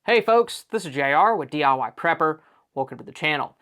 Hey folks, this is JR with DIY Prepper. Welcome to the channel.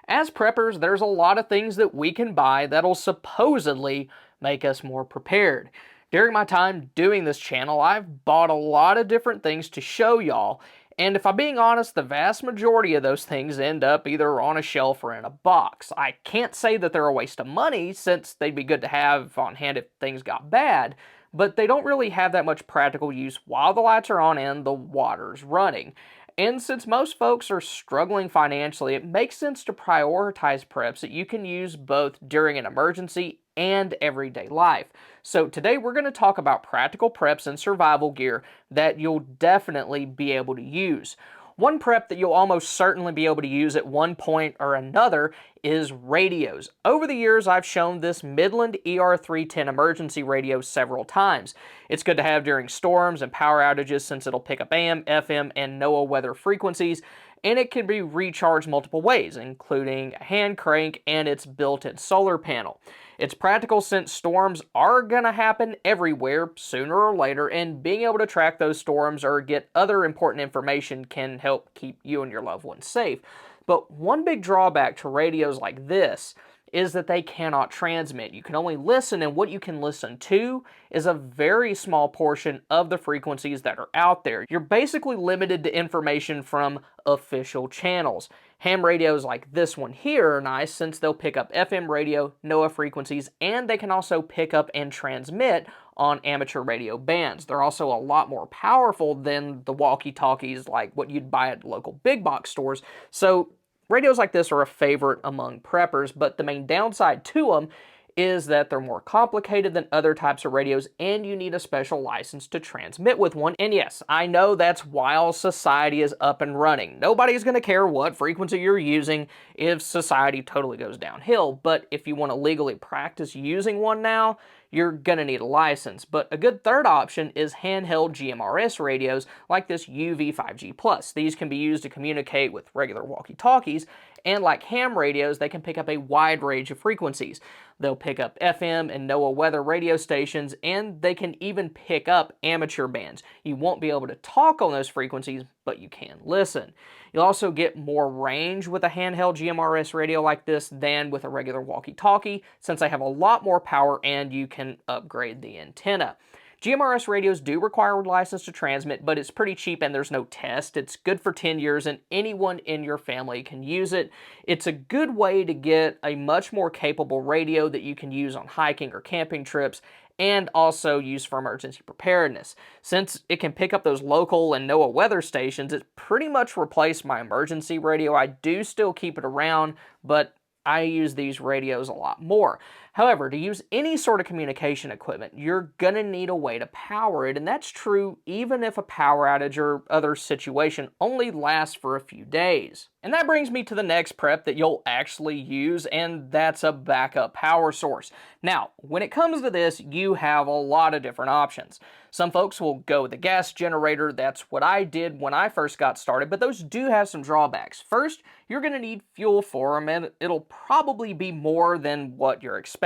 As preppers, there's a lot of things that we can buy that'll supposedly make us more prepared. During my time doing this channel, I've bought a lot of different things to show y'all, and if I'm being honest, the vast majority of those things end up either on a shelf or in a box. I can't say that they're a waste of money, since they'd be good to have on hand if things got bad, but they don't really have that much practical use while the lights are on and the water's running. And since most folks are struggling financially, it makes sense to prioritize preps that you can use both during an emergency and everyday life. So today we're going to talk about practical preps and survival gear that you'll definitely be able to use. One prep that you'll almost certainly be able to use at one point or another is radios. Over the years, I've shown this Midland ER310 emergency radio several times. It's good to have during storms and power outages since it'll pick up AM, FM, and NOAA weather frequencies, and it can be recharged multiple ways, including a hand crank and its built-in solar panel. It's practical since storms are going to happen everywhere sooner or later, and being able to track those storms or get other important information can help keep you and your loved ones safe. But one big drawback to radios like this is that they cannot transmit. You can only listen, and what you can listen to is a very small portion of the frequencies that are out there. You're basically limited to information from official channels. Ham radios like this one here are nice since they'll pick up FM radio, NOAA frequencies, and they can also pick up and transmit on amateur radio bands. They're also a lot more powerful than the walkie-talkies like what you'd buy at local big box stores. So radios like this are a favorite among preppers, but the main downside to them is that they're more complicated than other types of radios, and you need a special license to transmit with one. And yes, I know that's while society is up and running. Nobody's going to care what frequency you're using if society totally goes downhill, but if you want to legally practice using one now, you're going to need a license. But a good third option is handheld GMRS radios like this UV5G Plus. These can be used to communicate with regular walkie-talkies, and like ham radios, they can pick up a wide range of frequencies. They'll pick up FM and NOAA weather radio stations, and they can even pick up amateur bands. You won't be able to talk on those frequencies, but you can listen. You'll also get more range with a handheld GMRS radio like this than with a regular walkie-talkie, since they have a lot more power and you can upgrade the antenna. GMRS radios do require a license to transmit, but it's pretty cheap and there's no test. It's good for 10 years and anyone in your family can use it. It's a good way to get a much more capable radio that you can use on hiking or camping trips, and also use for emergency preparedness. Since it can pick up those local and NOAA weather stations, it's pretty much replaced my emergency radio. I do still keep it around, but I use these radios a lot more. However, to use any sort of communication equipment, you're gonna need a way to power it, and that's true even if a power outage or other situation only lasts for a few days. And that brings me to the next prep that you'll actually use, and that's a backup power source. Now, when it comes to this, you have a lot of different options. Some folks will go with a gas generator. That's what I did when I first got started, but those do have some drawbacks. First, you're going to need fuel for them, and it'll probably be more than what you're expecting.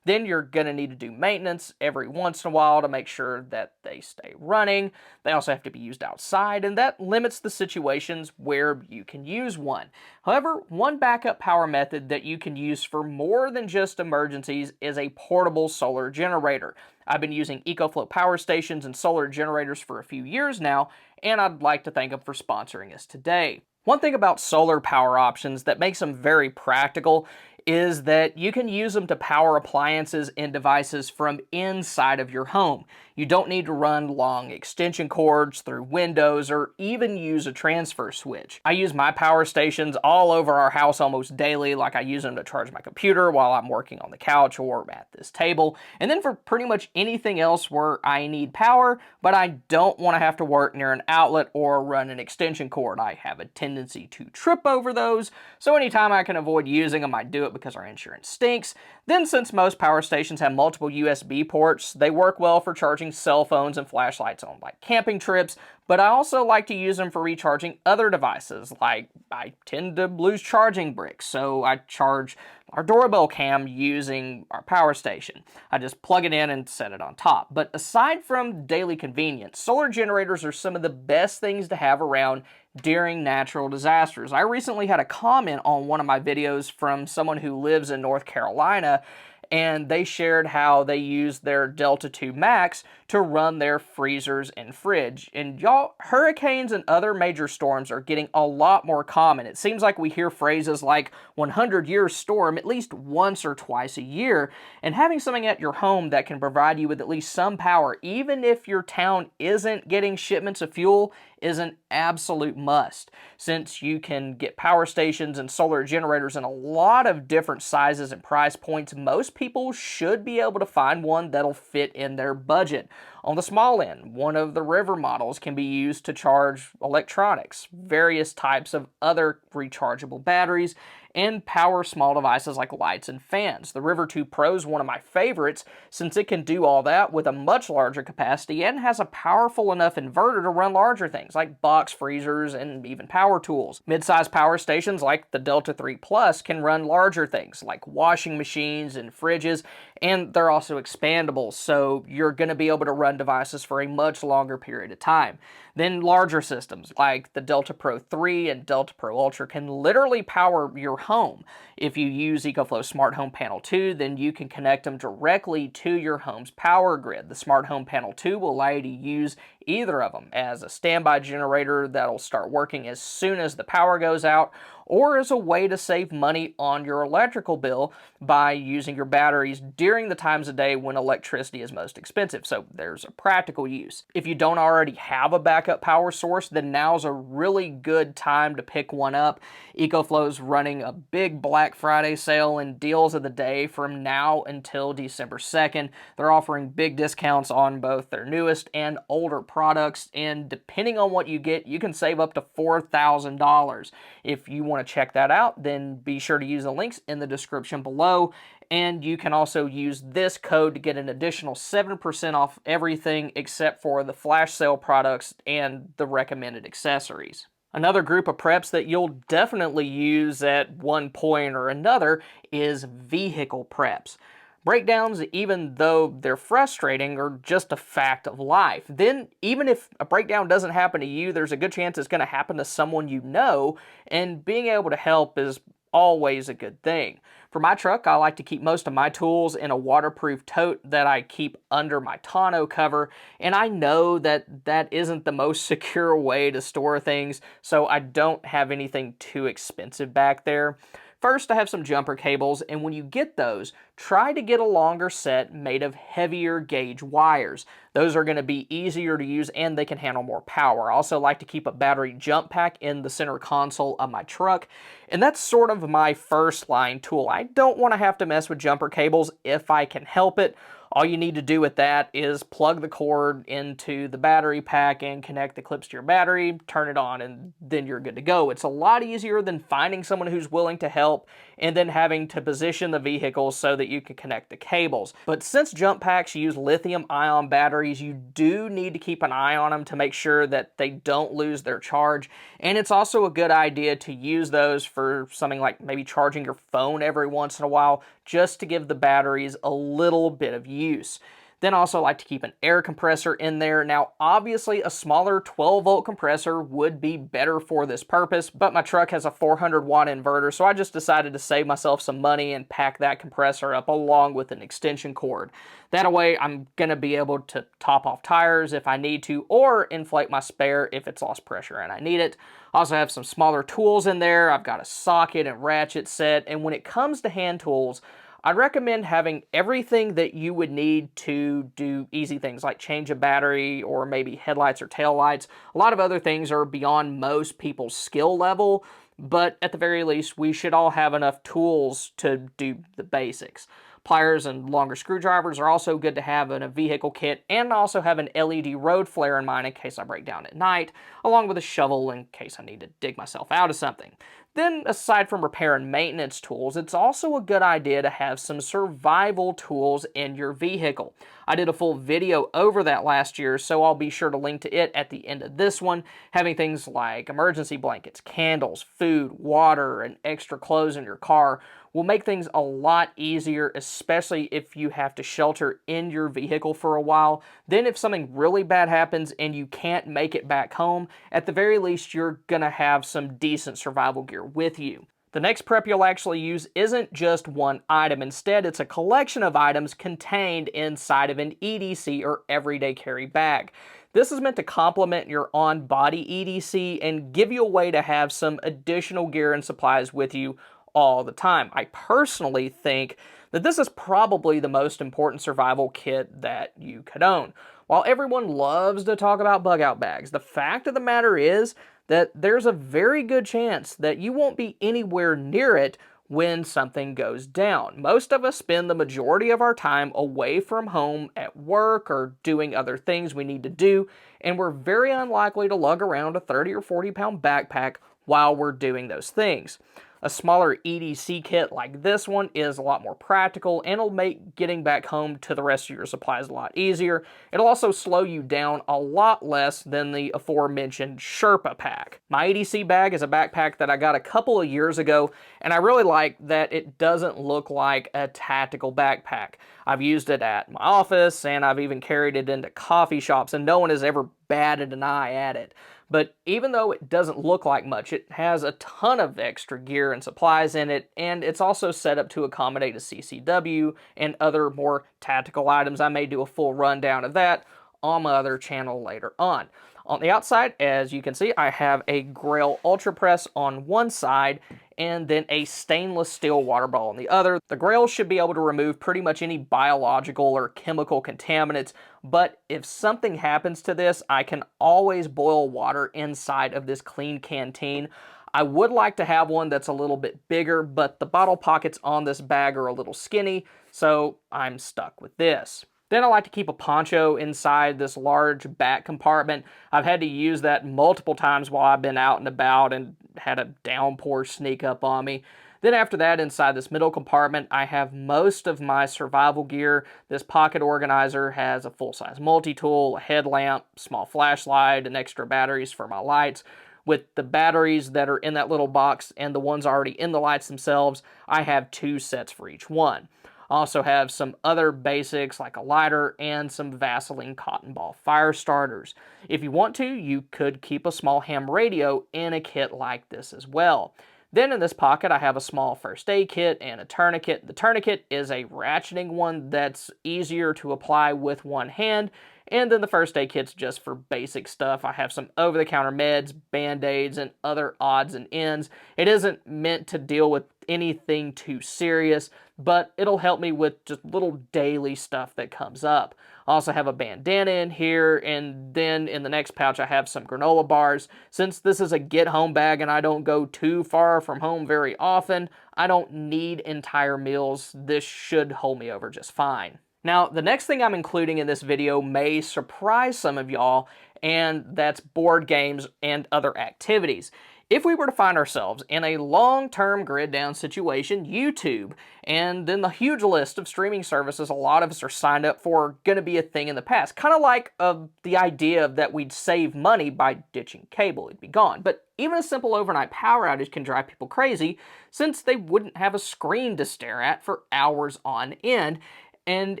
Then you're going to need to do maintenance every once in a while to make sure that they stay running. They also have to be used outside, and that limits the situations where you can use one. However, one backup power method that you can use for more than just emergencies is a portable solar generator. I've been using EcoFlow power stations and solar generators for a few years now, and I'd like to thank them for sponsoring us today. One thing about solar power options that makes them very practical is that you can use them to power appliances and devices from inside of your home. You don't need to run long extension cords through windows or even use a transfer switch. I use my power stations all over our house almost daily, like I use them to charge my computer while I'm working on the couch or at this table, and then for pretty much anything else where I need power, but I don't want to have to work near an outlet or run an extension cord. I have a tendency to trip over those, so anytime I can avoid using them, I do it because our insurance stinks. Then, since most power stations have multiple USB ports, they work well for charging recharging cell phones and flashlights on like camping trips, but I also like to use them for recharging other devices. Like I tend to lose charging bricks, so I charge our doorbell cam using our power station. I just plug it in and set it on top. But aside from daily convenience, solar generators are some of the best things to have around during natural disasters. I recently had a comment on one of my videos from someone who lives in North Carolina, and they shared how they use their Delta 2 Max to run their freezers and fridge. And y'all, hurricanes and other major storms are getting a lot more common. It seems like we hear phrases like 100-year storm at least once or twice a year, and having something at your home that can provide you with at least some power, even if your town isn't getting shipments of fuel, is an absolute must. Since you can get power stations and solar generators in a lot of different sizes and price points, most people should be able to find one that'll fit in their budget. On the small end, one of the River models can be used to charge electronics, various types of other rechargeable batteries, and power small devices like lights and fans. The River 2 Pro is one of my favorites since it can do all that with a much larger capacity and has a powerful enough inverter to run larger things like box freezers and even power tools. Mid-size power stations like the Delta 3 Plus can run larger things like washing machines and fridges, and they're also expandable, so you're going to be able to run devices for a much longer period of time. Then larger systems like the Delta Pro 3 and Delta Pro Ultra can literally power your home. If you use EcoFlow Smart Home Panel 2, then you can connect them directly to your home's power grid. The Smart Home Panel 2 will allow you to use either of them as a standby generator that'll start working as soon as the power goes out, or as a way to save money on your electrical bill by using your batteries during the times of day when electricity is most expensive. So there's a practical use. If you don't already have a backup power source, then now's a really good time to pick one up. EcoFlow's running a big Black Friday sale and deals of the day from now until December 2nd. They're offering big discounts on both their newest and older products, and depending on what you get, you can save up to $4,000. If you want to check that out, then be sure to use the links in the description below, and you can also use this code to get an additional 7% off everything except for the flash sale products and the recommended accessories. Another group of preps that you'll definitely use at one point or another is vehicle preps. Breakdowns, even though they're frustrating, are just a fact of life. Then, even if a breakdown doesn't happen to you, there's a good chance it's going to happen to someone you know, and being able to help is always a good thing. For my truck, I like to keep most of my tools in a waterproof tote that I keep under my tonneau cover, and I know that that isn't the most secure way to store things, so I don't have anything too expensive back there. First, I have some jumper cables, and when you get those, try to get a longer set made of heavier gauge wires. Those are going to be easier to use and they can handle more power. I also like to keep a battery jump pack in the center console of my truck, and that's sort of my first line tool. I don't want to have to mess with jumper cables if I can help it. All you need to do with that is plug the cord into the battery pack and connect the clips to your battery, turn it on, and then you're good to go. It's a lot easier than finding someone who's willing to help and then having to position the vehicle so that you can connect the cables. But since jump packs use lithium-ion batteries, you do need to keep an eye on them to make sure that they don't lose their charge. And it's also a good idea to use those for something like maybe charging your phone every once in a while, just to give the batteries a little bit of use. Then I also like to keep an air compressor in there. Now, obviously, a smaller 12-volt compressor would be better for this purpose, but my truck has a 400-watt inverter, so I just decided to save myself some money and pack that compressor up along with an extension cord. That way, I'm going to be able to top off tires if I need to, or inflate my spare if it's lost pressure and I need it. I also have some smaller tools in there. I've got a socket and ratchet set, and when it comes to hand tools, I'd recommend having everything that you would need to do easy things like change a battery or maybe headlights or taillights. A lot of other things are beyond most people's skill level, but at the very least, we should all have enough tools to do the basics. Pliers and longer screwdrivers are also good to have in a vehicle kit, and I also have an LED road flare in mine in case I break down at night, along with a shovel in case I need to dig myself out of something. Then, aside from repair and maintenance tools, it's also a good idea to have some survival tools in your vehicle. I did a full video over that last year, so I'll be sure to link to it at the end of this one. Having things like emergency blankets, candles, food, water, and extra clothes in your car will make things a lot easier, especially if you have to shelter in your vehicle for a while. Then if something really bad happens and you can't make it back home, at the very least you're gonna have some decent survival gear with you. The next prep you'll actually use isn't just one item. Instead, it's a collection of items contained inside of an EDC or everyday carry bag. This is meant to complement your on-body EDC and give you a way to have some additional gear and supplies with you all the time. I personally think that this is probably the most important survival kit that you could own. While everyone loves to talk about bug out bags, the fact of the matter is that there's a very good chance that you won't be anywhere near it when something goes down. Most of us spend the majority of our time away from home at work or doing other things we need to do, and we're very unlikely to lug around a 30 or 40 pound backpack while we're doing those things. A smaller EDC kit like this one is a lot more practical and it'll make getting back home to the rest of your supplies a lot easier. It'll also slow you down a lot less than the aforementioned Sherpa pack. My EDC bag is a backpack that I got a couple of years ago, and I really like that it doesn't look like a tactical backpack. I've used it at my office and I've even carried it into coffee shops, and no one has ever batted an eye at it. But even though it doesn't look like much, it has a ton of extra gear and supplies in it, and it's also set up to accommodate a CCW and other more tactical items. I may do a full rundown of that on my other channel later on. On the outside, as you can see, I have a Grail Ultra Press on one side and then a stainless steel water bottle on the other. The Grail should be able to remove pretty much any biological or chemical contaminants, but if something happens to this, I can always boil water inside of this clean canteen. I would like to have one that's a little bit bigger, but the bottle pockets on this bag are a little skinny, so I'm stuck with this. Then I like to keep a poncho inside this large back compartment. I've had to use that multiple times while I've been out and about and had a downpour sneak up on me. Then after that, inside this middle compartment, I have most of my survival gear. This pocket organizer has a full-size multi-tool, a headlamp, small flashlight, and extra batteries for my lights. With the batteries that are in that little box and the ones already in the lights themselves, I have 2 sets for each one. I also have some other basics like a lighter and some Vaseline cotton ball fire starters. If you want to, you could keep a small ham radio in a kit like this as well. Then in this pocket, I have a small first aid kit and a tourniquet. The tourniquet is a ratcheting one that's easier to apply with one hand. And then the first aid kit's just for basic stuff. I have some over-the-counter meds, band-aids, and other odds and ends. It isn't meant to deal with anything too serious, but it'll help me with just little daily stuff that comes up. I also have a bandana in here, and then in the next pouch I have some granola bars. Since this is a get-home bag and I don't go too far from home very often, I don't need entire meals. This should hold me over just fine. Now, the next thing I'm including in this video may surprise some of y'all, and that's board games and other activities. If we were to find ourselves in a long-term grid down situation, YouTube, and then the huge list of streaming services a lot of us are signed up for are going to be a thing in the past. Kind of like the idea that we'd save money by ditching cable. It'd be gone. But even a simple overnight power outage can drive people crazy since they wouldn't have a screen to stare at for hours on end. And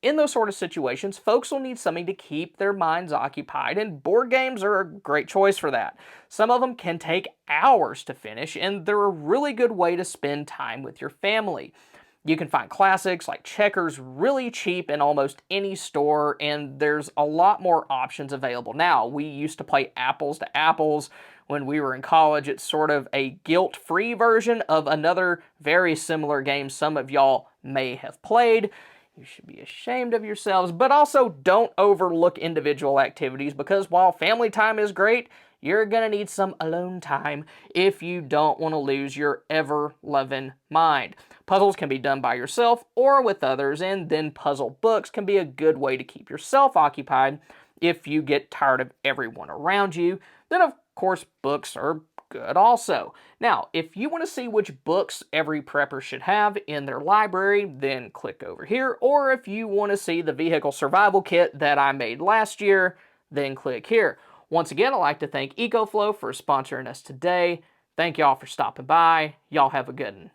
in those sort of situations, folks will need something to keep their minds occupied, and board games are a great choice for that. Some of them can take hours to finish, and they're a really good way to spend time with your family. You can find classics like checkers really cheap in almost any store, and there's a lot more options available now. We used to play apples to apples when we were in college. It's sort of a guilt-free version of another very similar game some of y'all may have played. You should be ashamed of yourselves, but also don't overlook individual activities, because while family time is great, you're gonna need some alone time if you don't want to lose your ever-loving mind. Puzzles can be done by yourself or with others, and then puzzle books can be a good way to keep yourself occupied if you get tired of everyone around you. Then of course books are good also. Now, if you want to see which books every prepper should have in their library, then click over here. Or if you want to see the vehicle survival kit that I made last year, then click here. Once again, I'd like to thank EcoFlow for sponsoring us today. Thank y'all for stopping by. Y'all have a good one.